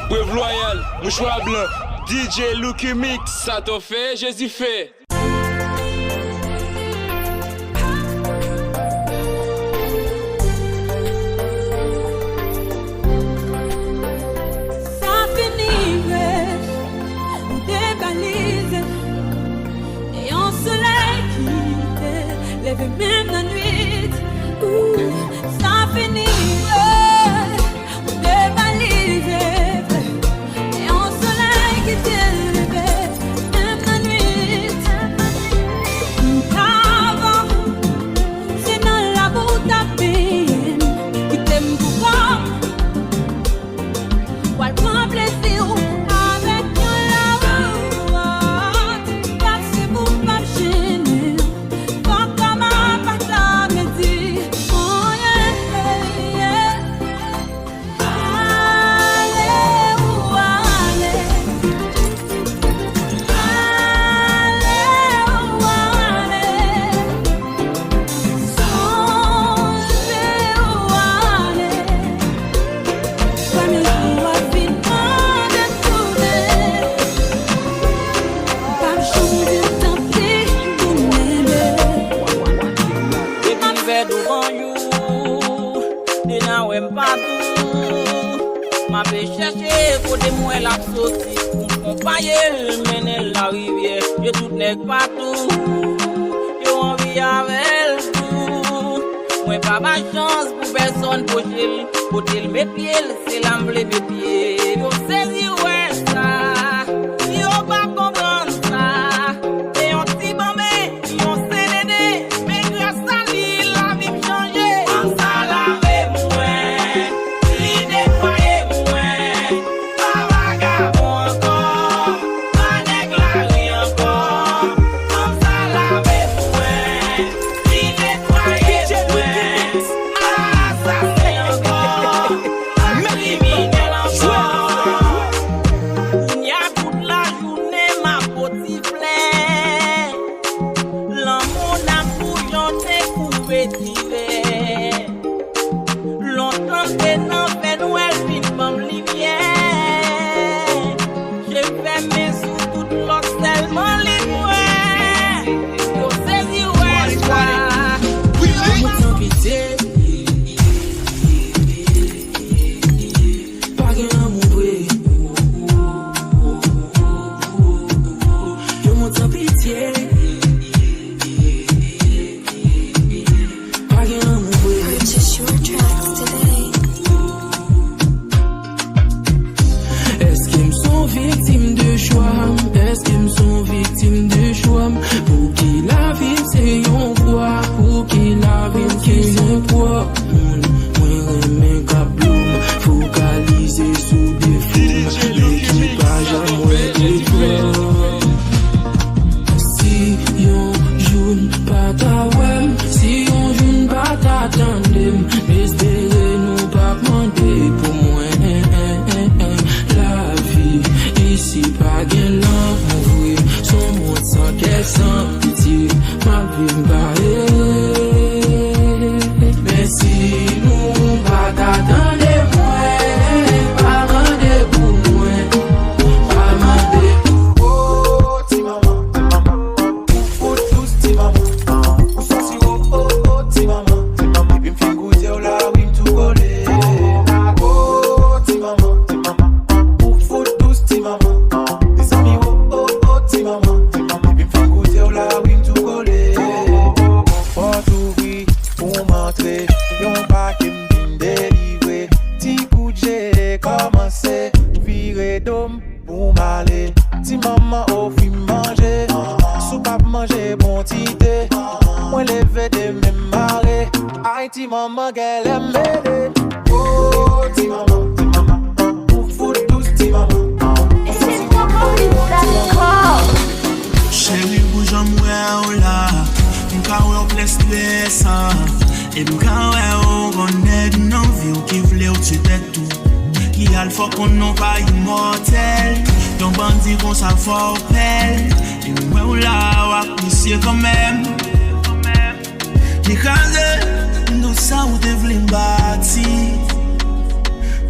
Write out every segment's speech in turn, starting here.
Brave Loyal, mouchoir blanc, DJ Lucky Mix, ça t'en fait, Jésus fait. Même la nuit, ça finit, on dévalise, et on soleil qui t'élève, même la nuit, avant, c'est dans la boue tapine, qui t'aime pour voir, ou elle prend plaisir avec la route, car c'est pour pas gêner. Ma vais chercher côté moi la sortie pour m'accompagner mener la rivière. Je tout n'est pas tout. Je envie avec tout. Moi pas ma chance pour personne pocher mes pieds, c'est l'amble mes pieds. Yo saisi ouais ça. Yo pas comprendre ça. Et on t'y bombé, on CDD, mais grâce à lui la vie me changer. On s'alave moi.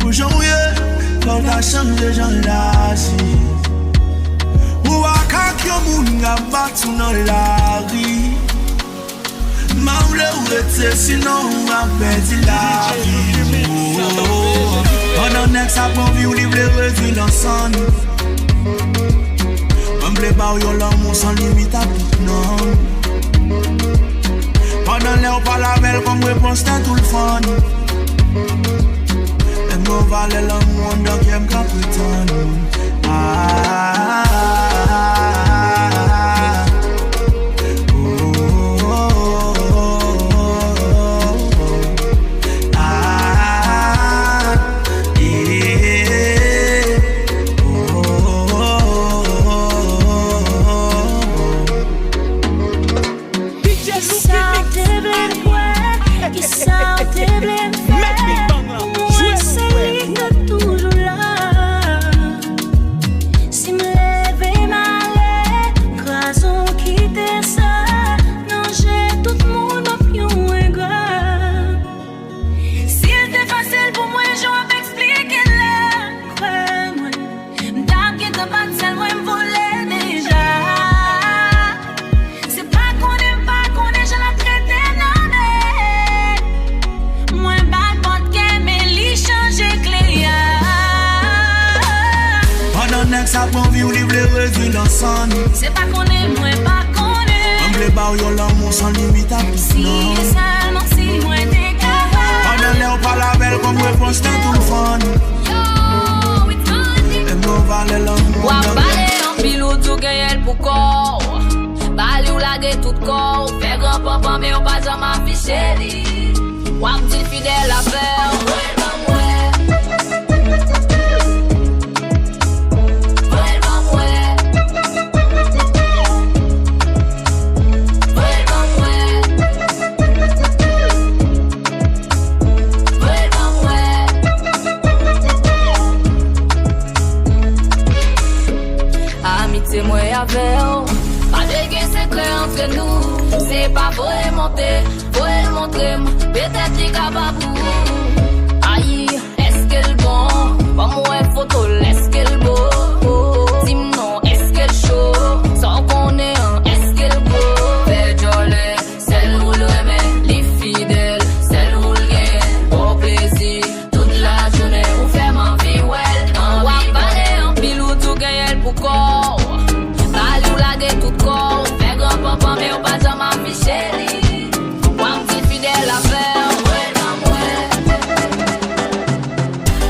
Aujourd'hui, quand ka chanje jan la si. Ou akak yo moun nga batou nan la ri. Ma vle ou ete sinon ou a perdi la vi. Pendant nek sa pon vi ou li vle revi lan san. M'vle ba ou yo l'amour sans limite à tout non. Pendant le ou pa la belle comme réponse t'as tout le fun. Et m'en vale l'amour donc y'aime qu'à prétendre. C'est pas qu'on est, moi pas qu'on est. On vle ba ou yo l'amour sans limite à tout Si non. seulement si moi t'es capable. Pendant l'air pas la belle comme réponse t'es tout le fun. Yo, it's on. Et m'en vale l'amour. Ou a balé en pilou tout gagnel pour corps. Balé ou lage tout corps. Fait grand papa mais ou pas jamais affiché li. Ou a petit fidèle à faire. C'est moi avec pas de gain secret entre nous. C'est pas pour monter, pour montrer. Peut-être qu'il est capable. Aïe, est-ce qu'elle bon? Pas moi photo, est-ce qu'elle beau? Dis-moi, est-ce qu'elle chaud? Sans qu'on ait un, est-ce qu'elle beau? Fait jolé, celle où l'aimait, les fidèles, celle où le gain. Au plaisir, toute la journée, on fait ma vie, well. On va parler en pilou, tout gagne pour corps. Tout corps, fait grand papa mais on pas jamais affiché li. Ou un petit fidèle à faire, ouais dans ouais.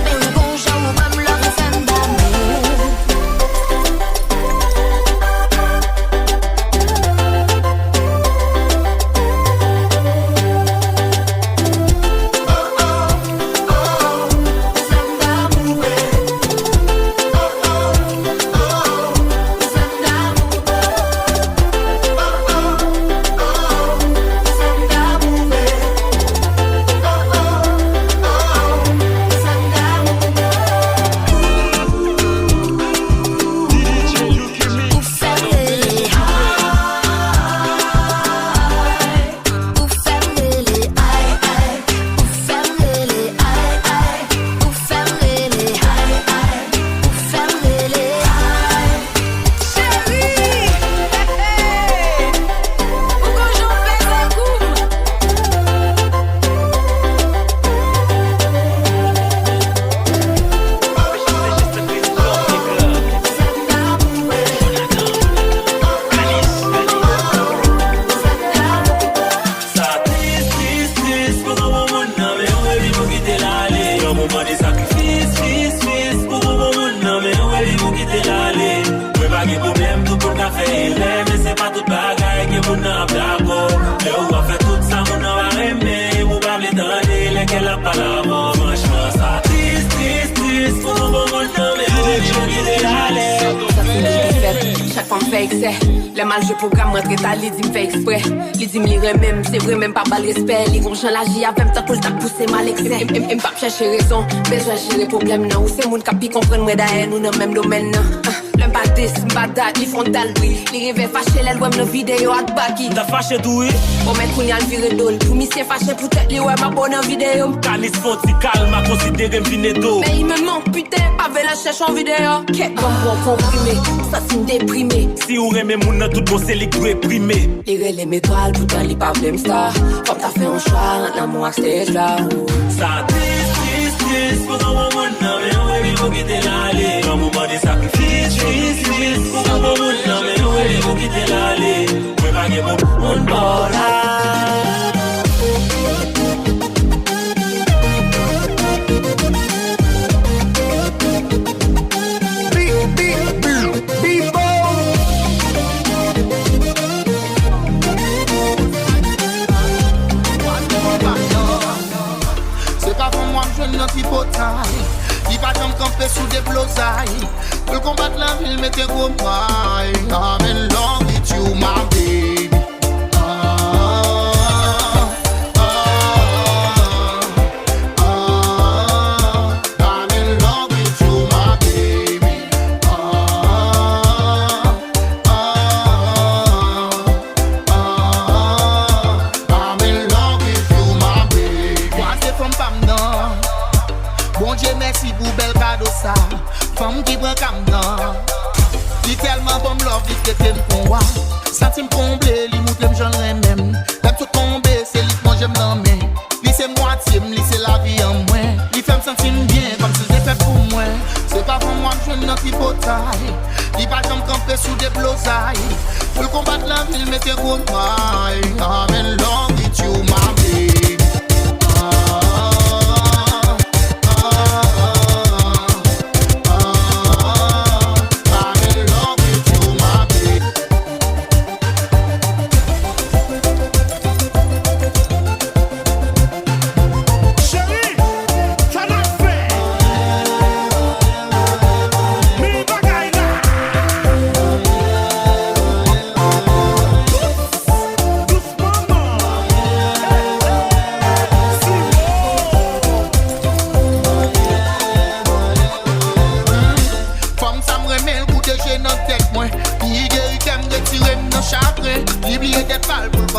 Mais bon genre même leur femme d'amour. Chaque fois fait excès. Le mal je programme rentrer ta li dit me fait exprès. Li dit me lire même, c'est vrai même pas bal respect. Li gon chan la ji a même temps que t'a poussé mal excès. M pas chercher raison, besoin gérer problème non. Ou c'est moun qui comprendre moi d'ailleurs nous dans même domaine non. L'un pas dis, m'pas date, li frontal oui. Li rêve fâché l'elle voit nos vidéos à baki. T'as fâché tout oui. Pour mettre qu'on y a le viré d'ol. Pour m'y fâché pour tête li ouais ma bonne en vidéo. Canis font si calme à considérer m'vine d'eau. Mais il me manque putain, pas la cherche en vidéo. Qu'est bon comprimé, ça c'est déprimé. Si ou remè moun nan tout bon c'est li réprimé. Li relève étoile, pourtant li pas blême star. Comme t'as fait un choix, dans mon stage là. Ça triste, pour un moment nan mais où est-ce qu'il quitter l'aller. Un moment de sacrifice, triste, pour un moment nan mais où est-ce qu'il quitter l'aller. Moi pas gagner mon bord là. Il va comme camper sous des blosailles. Pour combattre la ville, mettez gros mailles. I'm in love with you, my baby. I'm in love with you, my baby. I'm in love with you, my baby. Moi, c'est from Pamna. Bon Dieu merci pour bel cadeau ça. Femme qui prend comme non. Li tellement bon love, li que t'aimes pour moi. Senti me combler, li moutre me j'en même. L'aime tout tomber, c'est li que j'aime l'emmener. Li c'est moitié, li c'est la vie en moi. Li fait me sentir bien, comme si c'était fait pour moi. C'est pas pour moi que je n'en suis pas. Li pas comme camper sous des blosailles. Pour combattre la ville, mettez gros mailles. I'm in love with you, my baby.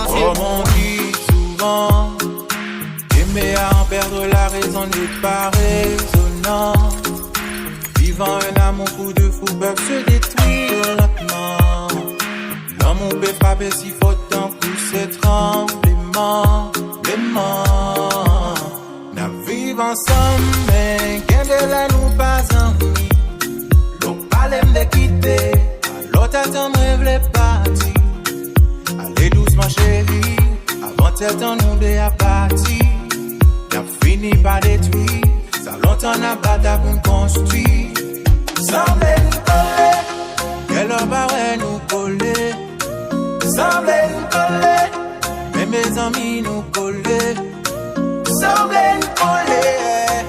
Comme on dit souvent, aimer à en perdre la raison n'est pas raisonnant. Vivant un amour fou de fou peuvent se détruire lentement. L'amour peut frapper si fort d'un coup c'est tremblement. Nous vivons ensemble mais qu'un de là nous pas envie. L'on parle de quitter, alors t'attends me v'lait partir. Allez doucement chérie, avant t'être en nous de à partir. Y'a fini par détruire, ça longtemps n'a pas ta pour construire. Semblez nous coller, quelle heure va nous coller. Semblez nous coller, mais mes amis nous coller. Semblez nous coller,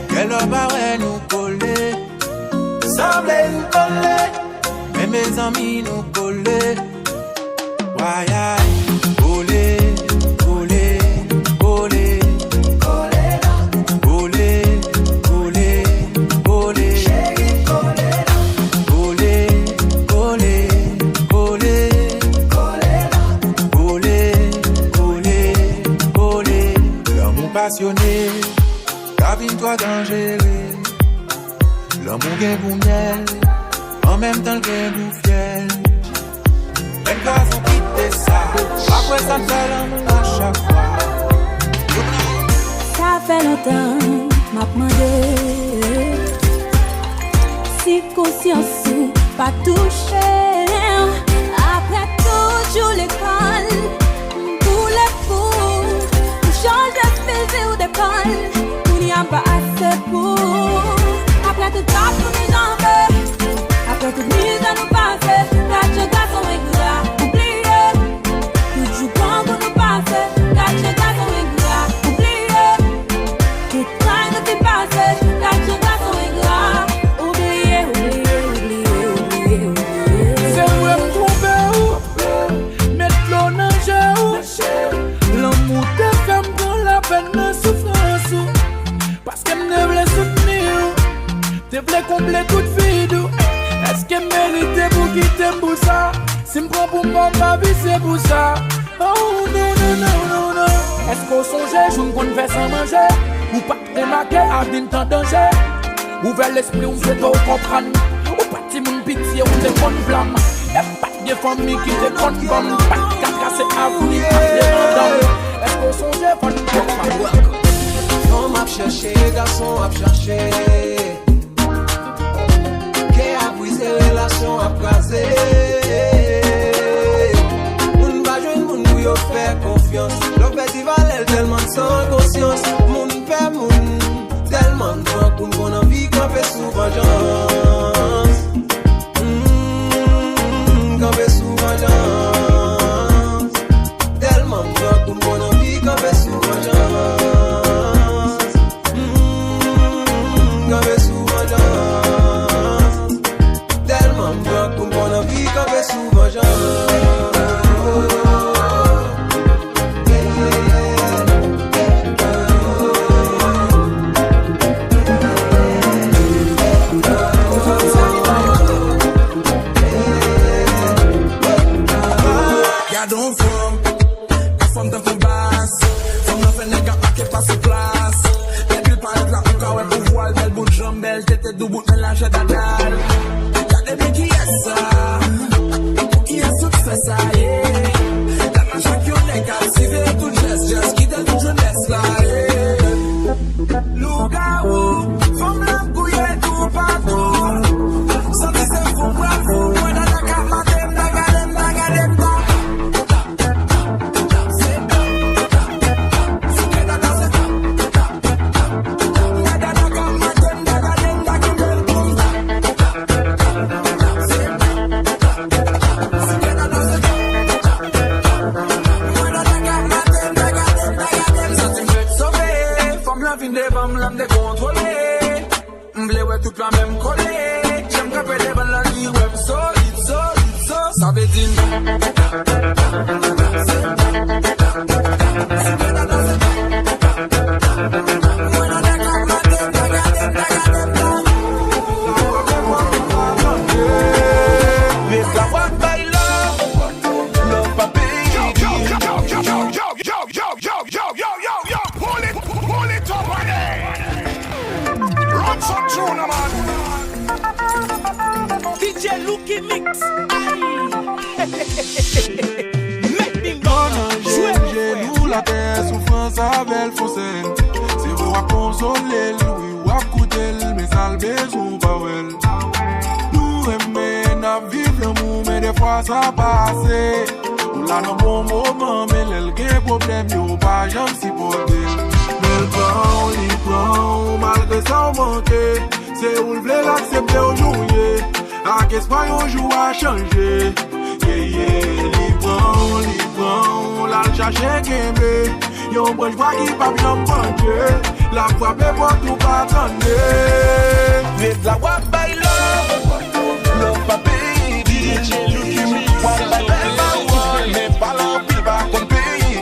quelle heure va nous coller. Semblez nous coller, mais mes amis nous coller. Why olé, olé, olé, olé, olé, olé, olé, chérie, olé, olé, olé, olé, olé, olé, olé. L'amour passionné, cabine-toi dangereux. L'amour gain pour miel, en même temps le gain pour fiel. Les gars ont quitté ça, après ça ne fait l'amour à chaque fois. Ça fait longtemps, m'a demandé si conscience pas touchée. Après toujours l'école, pour les fous, pour changer de fils ou d'école, il n'y a pas assez pour. Après tout ça, pour mes jambes, après toute mise à nous passer, là je garde son éclat. Te vle comble tout vide. Est-ce que mérite pour quitter pour ça? Si m'prend pour m'en pas vie c'est pour ça. Oh non. Est-ce qu'on songe, joue qu'on fait sans manger? Ou pas remarquer à d'une temps danger? Ouvert l'esprit, on fait tout comprendre. Ou pas ti moun pitié, ou te bonne flamme. Y'a pas de famille qui te compte comme. Pas de casser avenir, pas de madame. Est-ce qu'on songe, faut nous faire? On m'a cherché, garçon m'a cherché. Qui a brisé relation à craser. Moun va joindre moun pou yo faire confiance. Le festival tellement sans conscience. Moun fait moun tellement grand qu'on bon envie camper sous vengeance. Camper sous vengeance. Tellement grand qu'on bon envie camper sous vengeance. Camper sous vengeance. Tellement grand qu'on bon envie camper sous vengeance. Tête double mélange d'anal. Y'a des mecs qui est ça. Qui est tout fait ça, yeah. Dans ma chaque yon est captivé tout geste qui donne toute jeunesse là, yeah. Loup-garou, femme l'âme couillée tout partout. Santé c'est fou, bravo. Moi dans la carte, madame, bagadem, bagadem, toute la même collée. J'aime qu'après les balles la vie web solide. Ça veut dire DJ Lucky Mix. Genou la terre, souffrance avec fossé. C'est vous à consoler, oui, ou à coûter, mais ça le besoin pas well. Nous aimons, n'a vivre l'amour, mais des fois ça passe. On l'a dans bon moment, mais l'elgue problème, y'a pas jamais si porté. Mais le prend, malgré ça on manque. C'est où le voulez l'accepter aujourd'hui. À qu'est-ce qu'on joue à changer. Libre, la chercher Kembe. Yon branche voix qui pas bien manger. La voix peut pas tout pas attendre. Vite la voix by love pas pays. DJ Lucky Mix. Mais pas l'empile pas comme pays.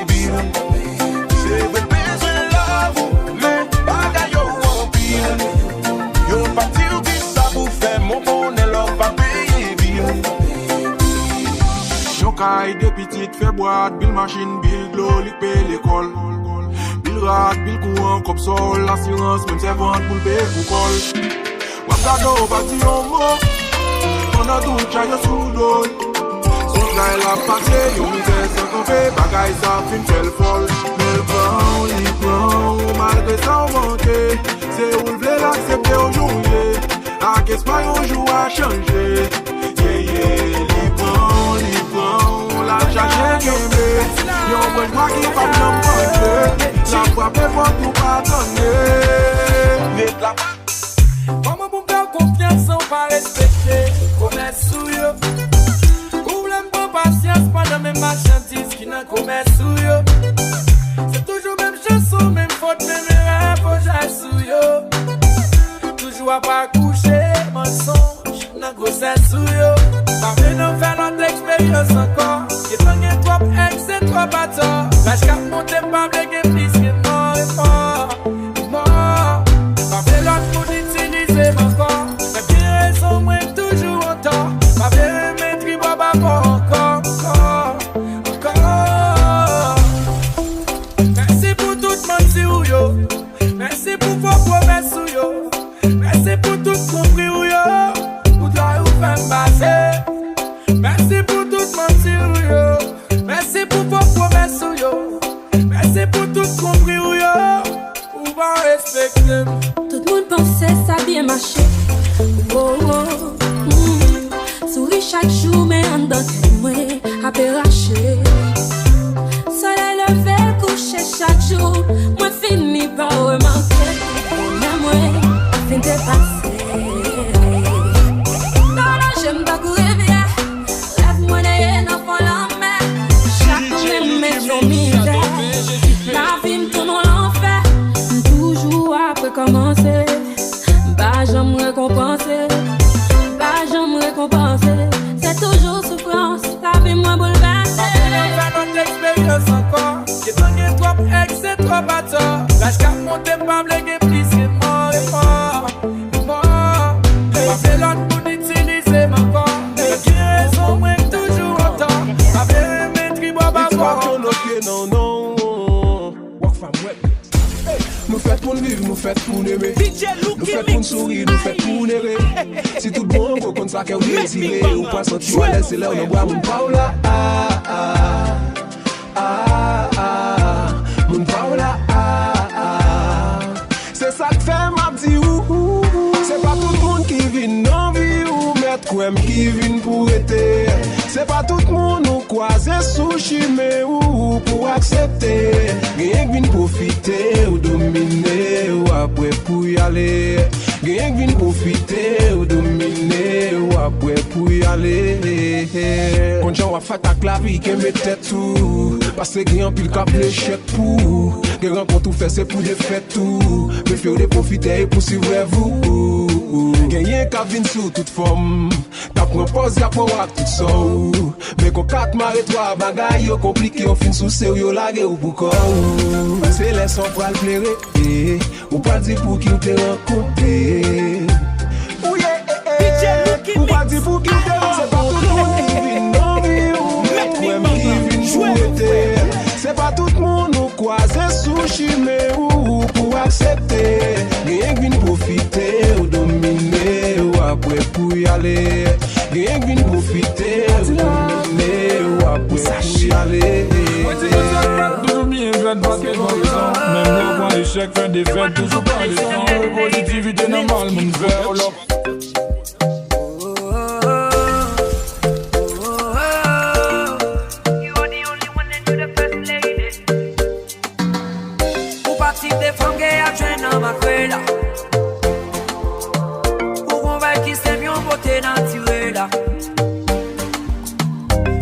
C'est vrai besoin love, mais pas gaillot en pile. Yon parti ou qui ça vous fait mon bonnet love pas pays. Caille de petite fait boîte, bill machine, bill glow, lick paye l'école. Bill rat, bill courant, comme sol, l'assurance, même servante pour le payer pour col. Wapado, bâti en mot, on a tout chaille sous l'eau. Son caille la passé, yon misère sans camper, bagaille ça fin fait le folle. Mais il prend, malgré ça on manque. C'est où le voulez l'accepter aujourd'hui. À qu'est-ce qu'on joue à changer. La chercher Kembe. Yon branche voix qui pas bien manger. La voix peut pas tout pas attendre. Vite la comment pour faire confiance sans pas respecter. Commerce sous yo. Ou l'aime pas patience pendant même marchandise qui n'a commerce sous yo. C'est toujours même chanson, même faute, même erreur, faut j'aille sous yo. Toujours à pas coucher, mensonge, n'a grossesse sous yo. Pas venir faire notre expérience encore. J'ai pogné trop ex et trop bâtard. Lâche qu'à monter pas bléguer plus que mort et mort. Pas venir l'autre pour utiliser encore. Tout le monde pensait ça bien marché. Oh, oh, souris chaque jour, mais en dedans, moi, à péracher. Soleil levé, couché chaque jour, moi fini par remarquer. Mais moi, à fin de passer. Non, non, j'aime pas courir bien. Lève-moi derrière, non, pour la main. Chaque même met son misère. La vie me tourne l'enfer. Toujours après commencer. Bah, j'aime récompenser. Bah, j'aime récompenser. C'est toujours souffrance. La vie moi bouleversée. Pas notre expérience encore. J'ai donné trop ex, c'est trop à tort. L'âge qu'a monté, pas blégué, plus c'est mort et mort. Mort. C'est l'autre pour utiliser mon corps. Mais qui raison, moi, toujours autant. Avec mes tribus, bah, non, non. Walk fam web. Nous faites pour vivre, nous faites pour aimer. Nous faites pour sourire, nous faites pour aimer. Si tout le monde compte ça qu'on désire, ou pas sentir à l'aise, c'est là où on boit mon paula. Mon paula. C'est ça que fait ma petit ou. C'est pas tout le monde qui vit dans vie ou mettre quoi qui vient pour été. C'est pas tout le monde nous croise sous chimé ou pour accepter. Rien qui vient profiter ou dominer ou après pour y aller. Rien qui vient profiter ou dominer ou après pour y aller. Quand j'en fait ta clavier qui met tête tout. Parce que rien pile cap l'échec pour. Que rencontre tout fait c'est pour des fêtes tout. Mais faire des profiter pour suivre vous. Gagner qu'à venir sous toute forme. T'as pris pause, y'a pour voir tout ça. Mais quand 4 marées 3 bagailles, yo compliqué, on fin sous sérieux, lagué ou pour c'est les sons pour le plaire. Ou pas dire pour qui t'es rencontré. Ou pas dire pour qui t'es rencontré. C'est pas tout le monde qui vit dans vie ou même qui vit jouer. C'est pas tout le monde nous croise sous chimé ou pour accepter. Rien qui vient profiter ou dominer ou après pour y aller. Rien qui vient profiter ou dominer ou après pour y aller. Toujours bien fait parce que même le point échec fait des fêtes, toujours pas les temps. Positivité normale, mon verre là.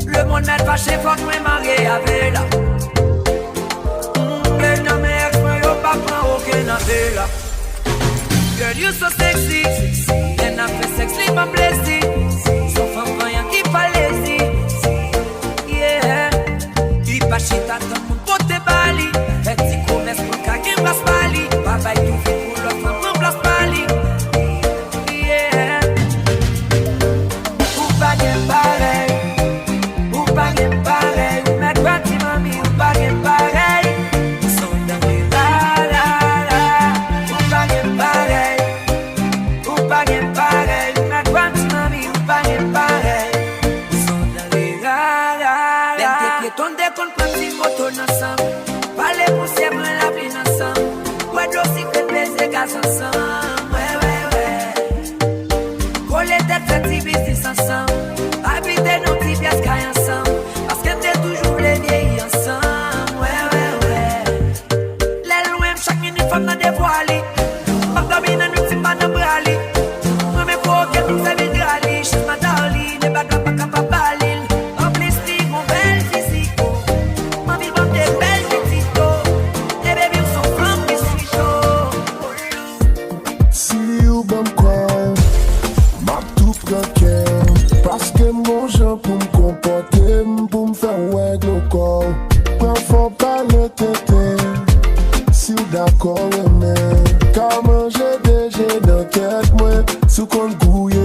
Le monde m'aide pas chez Fort, moi marié avec là. Mais non, mais ex-moi, y'a pas prend aucun affaire là. Girl, you so sexy. And after sex, leave my blessing. So femme, rien qui pas lazy. Yeah. Il pas chita, tout le monde pote bali. Et si commerce pour qu'à place Bali. Papa, il tout fait pour l'autre femme, place Bali. Ensemble, ouais. Coller tête, fait petit business ensemble. Habiter nos petits pièces ensemble. Parce que t'es toujours les vieilles ensemble, ouais. Les loin, chaque minute, femme n'a dévoilé. Pas dominer, nous, c'est pas de brali. Moi, mais faut que nous faisons des rallyes. Je suis ma darling, les bagarres pas capables d'alil. En plus, t'es mon bel physique. Ma vie, bon, des belles petites. Les bébés sont francs, mais je suis chaud. Parce que mon gens pour me comporter, pour me faire ouais le corps. Quand faut pas le têter, si vous d'accord mais car manger déjà dans tête moi, sous compte gouillé.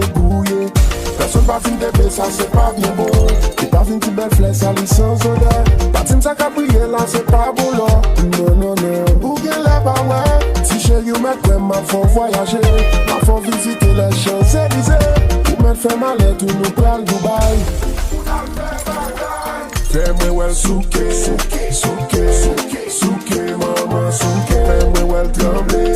Personne pas fin de ça c'est pas bien bon. Et pas fin de belle flèche ça sans odeur. Pas fin ça cabrier là c'est pas bon là. Non. Ou bien là bah ouais. Si chérie ou mettre ma faut voyager, ma faut visiter les Champs-Élysées. Fais ma lettre, nous pral Dubaï. Fais-moi well souke, maman souke. Fais-moi well trembler.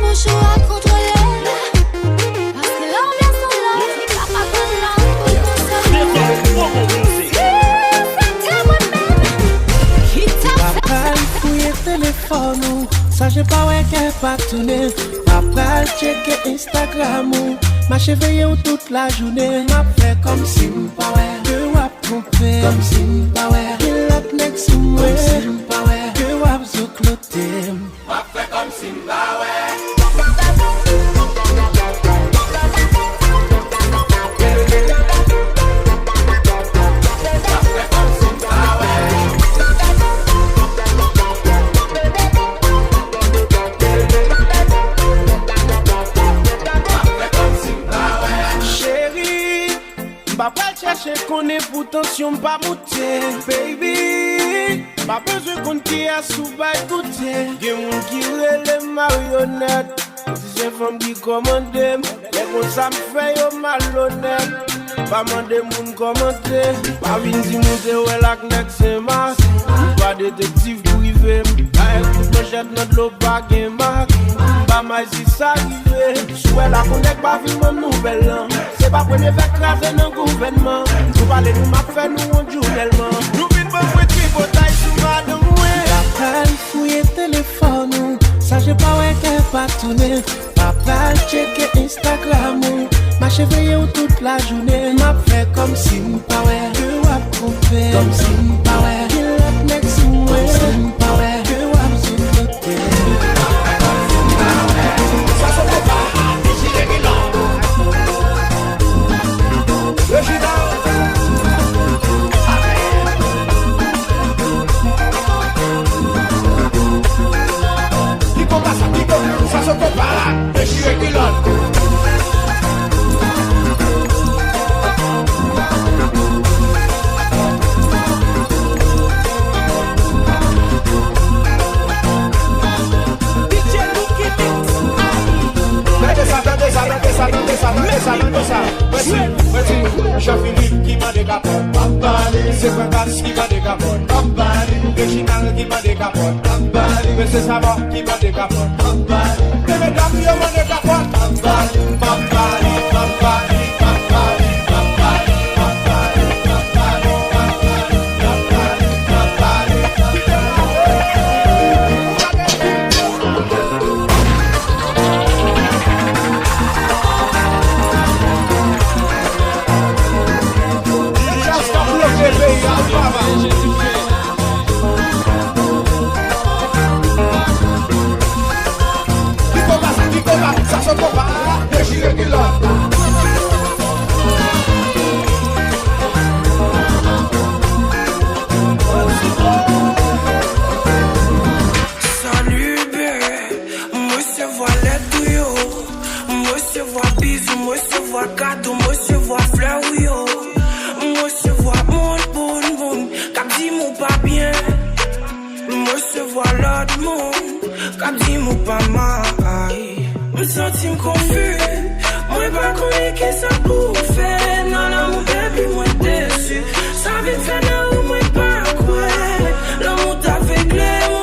mon choix à contrôler. Parce que l'ambiance sont là, c'est capable de là. Papa, il fouille téléphone, ça j'ai pas ouais qu'elle pas tourner. Papa, checker Instagram, m'a cheveillé toute la journée. M'a fait comme si m'pas ouais, que wap trompé. Comme si m'pas ouais, qu'il up next to moi. Comme si m'pas ouais, que wap zoukloté. M'a fait comme si m'pas ouais. Chercher qu'on est pour tension pas monter, baby. Pas besoin qu'on t'y a sous-bas écouter. Y'a moun qui relève marionnettes. Si c'est femme qui commande, les gros ça me fait yo malhonnête. Pas mandé moun commenter. Pas vin si moun se ouais la knek c'est mas. Pas détective privé. Pas écoute manchette notre l'eau pas gain marque. Pas mal si ça arrive. Souhait la connect pas vin mon nouvelle. C'est pas premier fait craser dans gouvernement. Nous parler nous m'a fait nous on joue tellement. Nous vin pas pour tripoter sous madame ouais. Papa fouiller téléphone. Ça j'ai pas ouais qu'elle pas tourner. Papa checker Instagram. M'a cheveillé toute la journée. M'a fait comme si m'pas ouais. Que wap trompé. Comme si m'pas ouais. Qu'il up next to moi. Comme si m'pas ouais. Que wap zoukloté. Ça se fait pas. Ici les bilans. Le gida. Ça se fait pas. Le gida les bilans. Jean-Philippe qui m'a décapote, c'est Fantas qui m'a décapote, Réginald qui m'a décapote, c'est Savant qui m'a décapote, les mesdames qui m'a décapote, Salut bébé, monsieur voit les tuyaux, monsieur voit bisous, monsieur voit cadeau, monsieur voit fleurs yo, monsieur voit mon cap dit mon pas bien, monsieur voit l'autre monde, cap dit mon pas mal, me sentis confus, moi pas connais qui ça pour faire, non non mon bébé moi déçu, ça veut faire non moi pas quoi, l'amour t'a fait clair moi.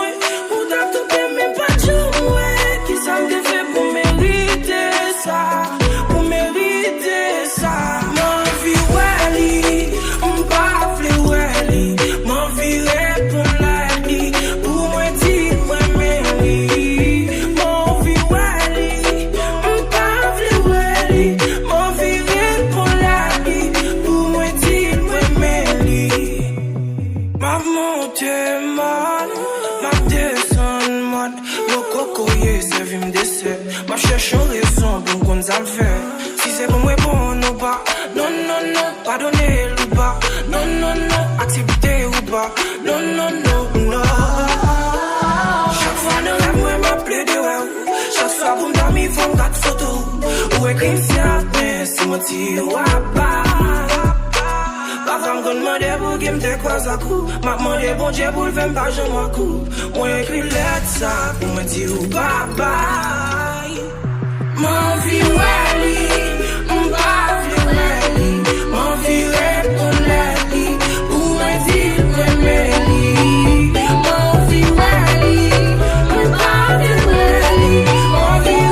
Si c'est pour moi bon ou pas, non non non, pardonnez ou pas, non non non, activité ou pas, non non non non. Chaque fois dans la moi m'appelle de ouais, chaque fois pour m'dormir faut me garder photo, ou écrire fier mais si moi t'y ou pas. Parfois me demander pour qu'il me décroise à coup, m'a demandé bon Dieu pour le faire pas je m'en coup, ou écrire lettre ça pour me dire ou bye bye. Mon vie wali, mon bavle wali, mon vie répond lali, pour me dire que meli. Mon vie wali, mon bavle wali, mon vie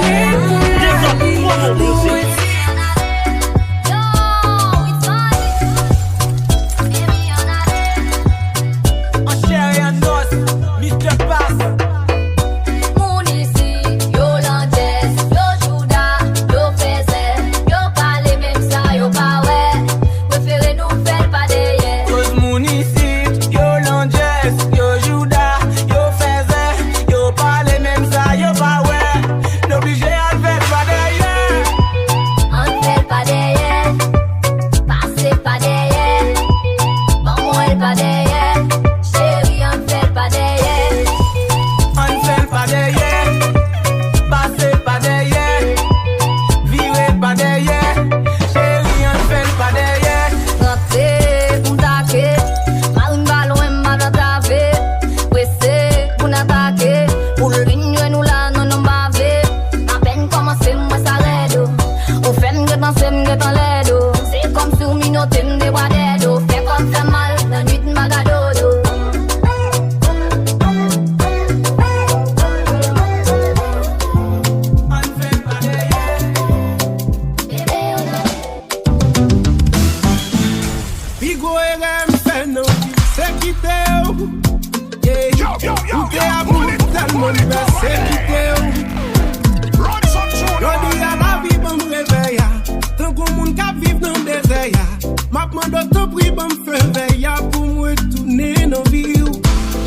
Mando te prie, bon me feu veille pour moi tourner nos vies.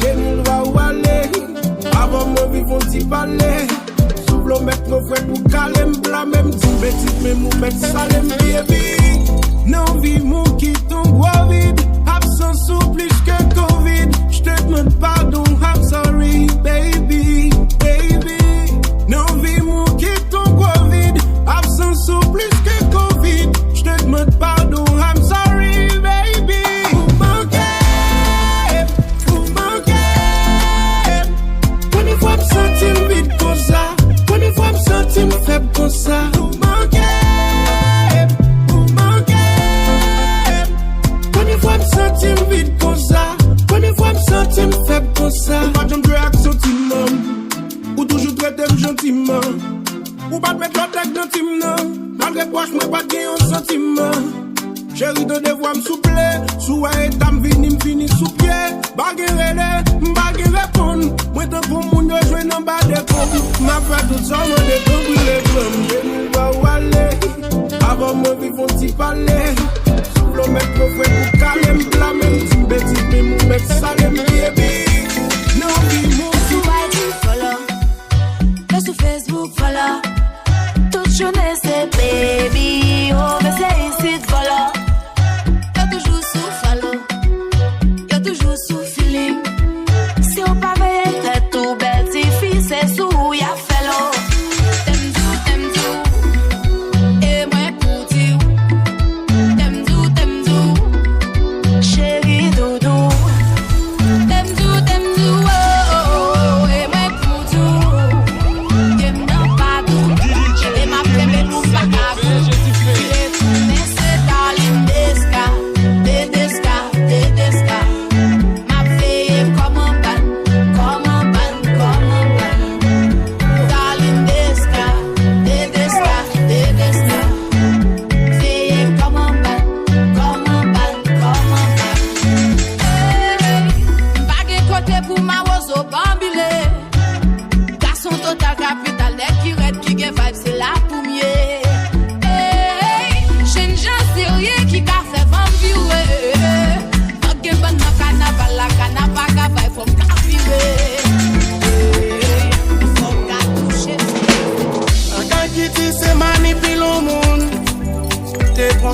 J'ai mis va où aller, avant moi vivre on t'y parler. Souffle mettre nos frères pour caler m'bla même ti petit mais mou mettre salé baby. Non vie mon qui tombe vide, absence ou plus que Covid. J'te demande pardon, I'm sorry baby, baby. Non vie mon qui tombe vide, absence ou plus que Covid. J'te demande pardon, I'm sorry baby. Vous manquez. Quand il faut me sentir vide comme ça, quand il faut me sentir faible comme ça. Vous manquez. Quand il faut me sentir vide comme ça, quand il faut me sentir faible comme ça. Ou pas de me avec sentiment, ou toujours traiter gentiment. Ou pas de mettre l'autre avec d'intime, malgré quoi je me pas gagner un sentiment. Chérie de devoir me soupler, sous et t'am vini m'fini sous pied. Baguerre répondre, moi t'en pour moun de jouer dans bas des pommes. Ma fait tout ça, moi des pommes brûlées comme je va où aller. Avant moi vivre on t'y parler. Souffle mettre nos frères pour caler m'bla même t'y bêtis mais mou mettre salé m'baby. Non vie mon sous IG follow, le sous Facebook follow. Toute journée c'est baby, oh mais c'est ici de follow. Toujours sous follow, y'a toujours sous feeling. Si on pas veille tête tout belle, si fille c'est sous y'a fellow. T'aimes tout, et moi pour dire. T'aimes tout, chérie doudou. T'aimes tout, oh, et moi pour tout. T'aimes non pas tout, et ma femme pour pas cagou.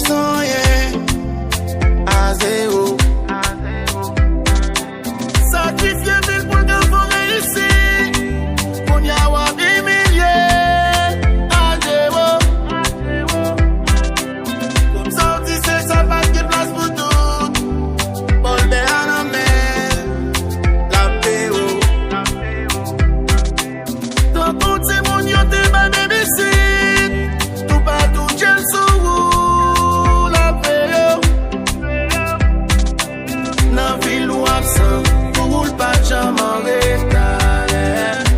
Sans rien à zéro. Sacrifier mille pour que vous réussir. Pour y avoir des milliers à zéro. Comme ça, on dit c'est ça, pas de place pour tout. Bon, ben à la mer, la PO. Dans ton témoignage, t'es ma baby-sit. Tout pas tout, j'ai le sou. Roule pas jamais en retard.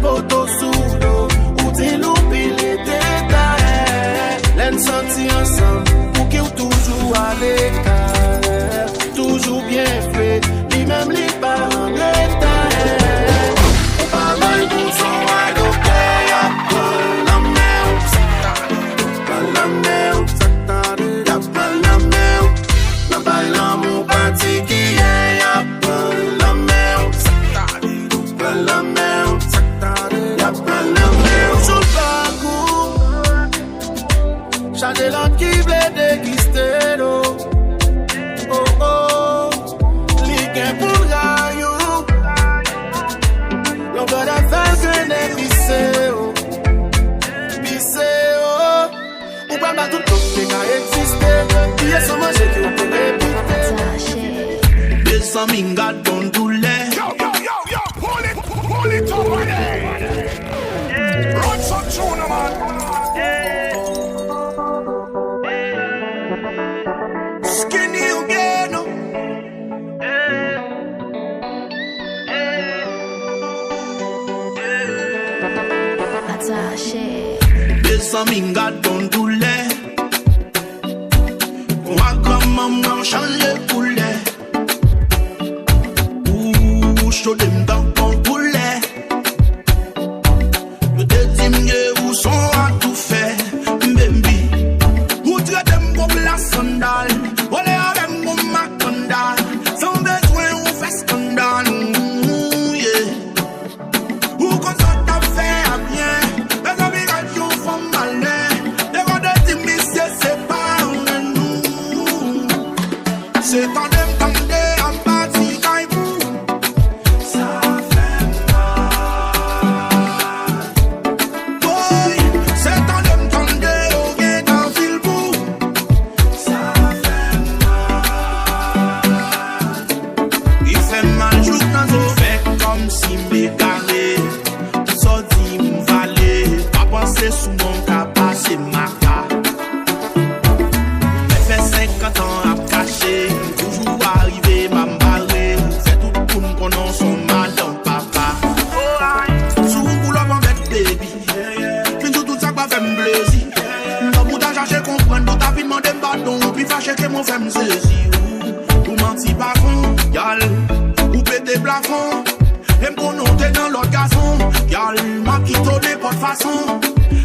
Poto sous l'eau, ou t'es loupé les détails. L'aime sorti ensemble, pour qu'il toujours à l'écart. Toujours bien fait, lui-même les parents retard. Pas mal pour son adopté, y'a pas la mer. Pas la mer, y'a pas la mer. N'a pas l'amour parti qui est, y'a pas la mer. La mer, y'a pas la mer. Sous le parcours, changer l'autre qui voulait déguister l'eau. Oh oh, l'iguin pour le rayon. L'on va la faire que n'est pissé, oh. Pissé, oh. Ou pas ma tout qui a existé. Qui est sans manger qui on peut répéter. Des amis gâtons tous les. Pull it over there. Run some tune, man. Skinny again. Des amis gâtons tous les. Ma grand-maman change les poulets. Ouh, je te l'aime dans ton poulet. Le deuxième où sont à tout faire, baby. Où tu as des mots la sandale. Olé à des mots ça fait plaisir. Pour t'as cherché comprendre, pour t'as demandé pardon, puis fâché que mon fait me saisir. Ou menti pas fond, y'all, ou pété plafond. Et m'connoter dans l'autre garçon, y'all, m'a quitté de bonne façon.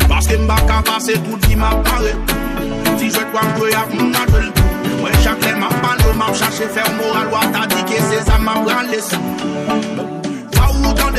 Parce que m'ba ka passer tout qui m'a paré. Si je dois jouer à m'ma jouer le tout. Ouais, chaque lait m'a parlé, m'a cherché faire moral, ou t'as dit que c'est ça m'a branlé sous. Pas où t'en